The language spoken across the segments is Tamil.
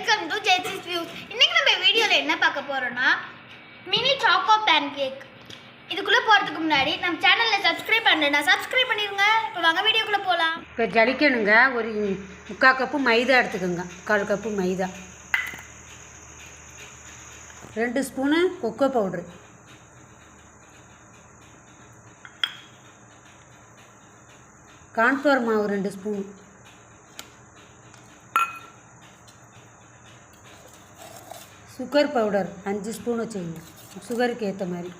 Welcome to ஜெய்சிஸ் views. இன்னைக்கு நம்ம வீடியோவில் என்ன பார்க்க போறோம்னா மினி சாக்கோ பேன் கேக். இதுக்குள்ளே போகிறதுக்கு முன்னாடி நம்ம சேனலில் சப்ஸ்கிரைப் பண்ணுறேன்னா சப்ஸ்கிரைப் பண்ணிடுங்க. இப்போ வாங்க வீடியோக்குள்ளே போகலாம். இப்போ ஜலிக்கணுங்க. ஒரு 3/4 கப்பு மைதா எடுத்துக்கோங்க. 1/4 கப்பு மைதா, 2 ஸ்பூனு கொக்கோ பவுட்ரு, கார்ன்ஃப்ளவர் மாவு 2 ஸ்பூன், சுகர் பவுடர் 5 ஸ்பூன் வச்சுக்கோங்க, சுகருக்கு ஏற்ற மாதிரி,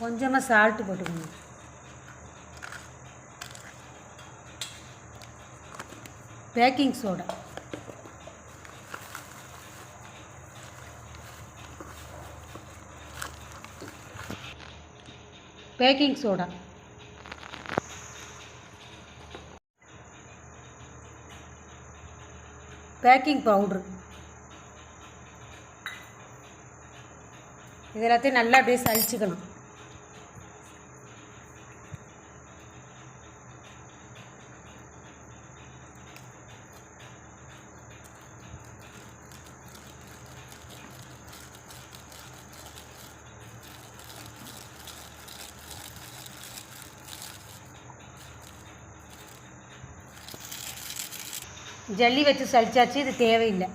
கொஞ்சமாக சால்ட்டு போட்டுக்கோங்க, baking soda, baking soda, baking powder, இது எல்லாத்தையும் நல்லா அப்படியே சலிச்சுக்கணும். ஜல்லி வச்சு சலிச்சாச்சு, இது தேவையில்லை.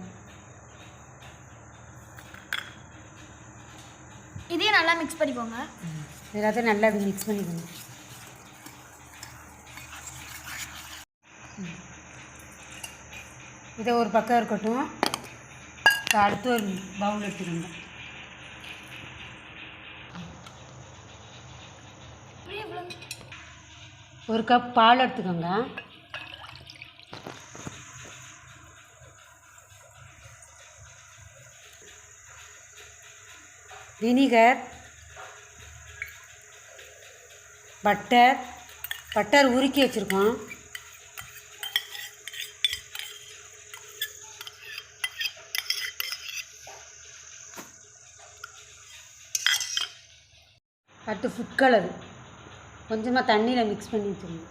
இதையும் நல்லா மிக்ஸ் பண்ணிக்கோங்க. எல்லாத்தையும் நல்லா அப்படி மிக்ஸ் பண்ணிக்கோங்க. இதை ஒரு பக்கம் இருக்கட்டும். அடுத்து ஒரு பவுல் எடுத்துக்கோங்க. ஒரு கப் பால் எடுத்துக்கோங்க. வினிகர், பட்டர் உருக்கி வச்சுருக்கோம், அடுத்து ஃபுட் கலரு கொஞ்சமாக தண்ணியில் மிக்ஸ் பண்ணி வச்சுருங்க.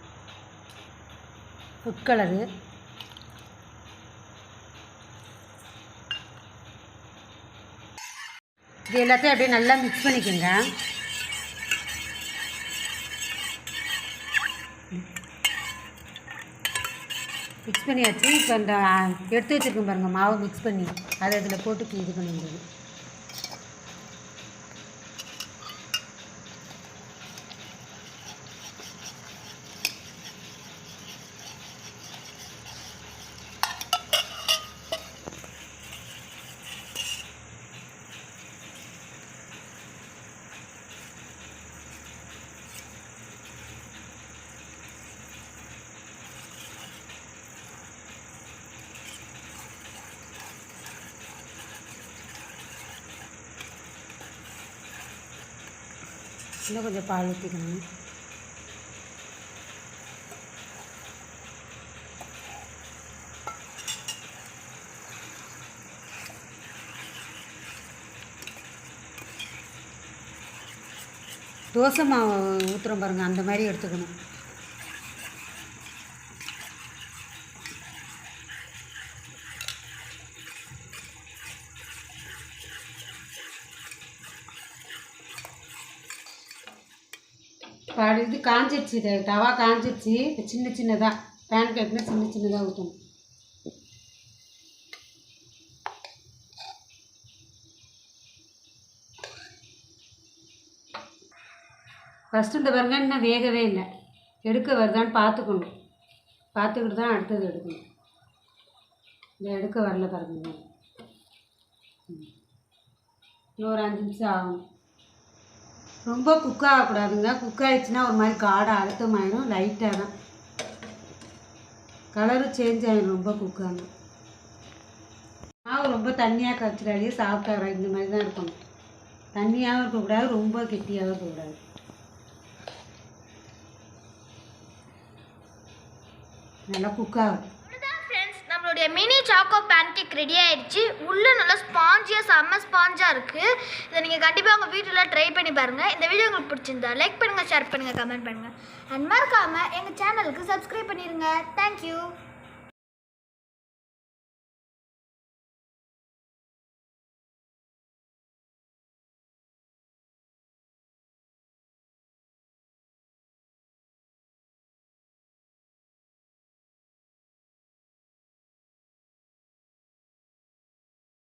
ஃபுட் கலரு, இது எல்லாத்தையும் அப்படியே நல்லா மிக்ஸ் பண்ணிக்கோங்க. மிக்ஸ் பண்ணியாச்சு. இப்போ இந்த எடுத்து வச்சுருக்கோம் பாருங்கள் மாவு மிக்ஸ் பண்ணி, அதை அதில் போட்டு இது பண்ணிடுறது. இன்னும் கொஞ்சம் பால் ஊற்றிக்கணும். தோசை மாவு ஊற்றுறோம் பாருங்கள், அந்த மாதிரி எடுத்துக்கணும். இது காஞ்சிடுச்சு, இது தவா காஞ்சிடுச்சு. இப்போ சின்ன சின்னதாக பேன் கேக்னா சின்ன சின்னதாக ஊற்றணும். ஃபஸ்ட்டு இந்த பாருங்க இன்னும் வேகவே இல்லை, எடுக்க வருதான்னு பார்த்துக்கணும். பார்த்துக்கிட்டு தான் அடுத்தது எடுக்கணும். இந்த எடுக்க வரல பாருங்க, இன்னும் ஒரு 5 நிமிஷம் ஆகும். ரொம்ப குக் ஆகக்கூடாதுங்க. குக் ஆகிடுச்சுன்னா ஒரு மாதிரி காடை அழுத்தமாயிடும். லைட்டாக தான் கலரும் சேஞ்ச் ஆகிடும் ரொம்ப குக் ஆகும். மாவு ரொம்ப தண்ணியாக கரைச்சிடாதே, சாப்பிட்டாரா இந்த மாதிரி தான் இருக்கணும். தண்ணியாகவும் இருக்கக்கூடாது, ரொம்ப கெட்டியாகவும் இருக்கக்கூடாது. நல்லா குக் ஆகும். ஃப்ரெண்ட்ஸ், நம்மளுடைய mini choco pan cake ready ஆயிடுச்சு. உள்ளே நல்லா ஸ்பாஞ்சியாக செம்ம ஸ்பாஞ்சாக இருக்குது. இதை நீங்கள் கண்டிப்பாக உங்கள் வீட்டில் ட்ரை பண்ணி பாருங்கள். இந்த வீடியோ உங்களுக்கு பிடிச்சிருந்தா லைக் பண்ணுங்கள், ஷேர் பண்ணுங்கள், கமெண்ட் பண்ணுங்கள். அண்ட் மறக்காமல் எங்கள் சேனலுக்கு சப்ஸ்கிரைப் பண்ணிடுங்க. தேங்க்யூ.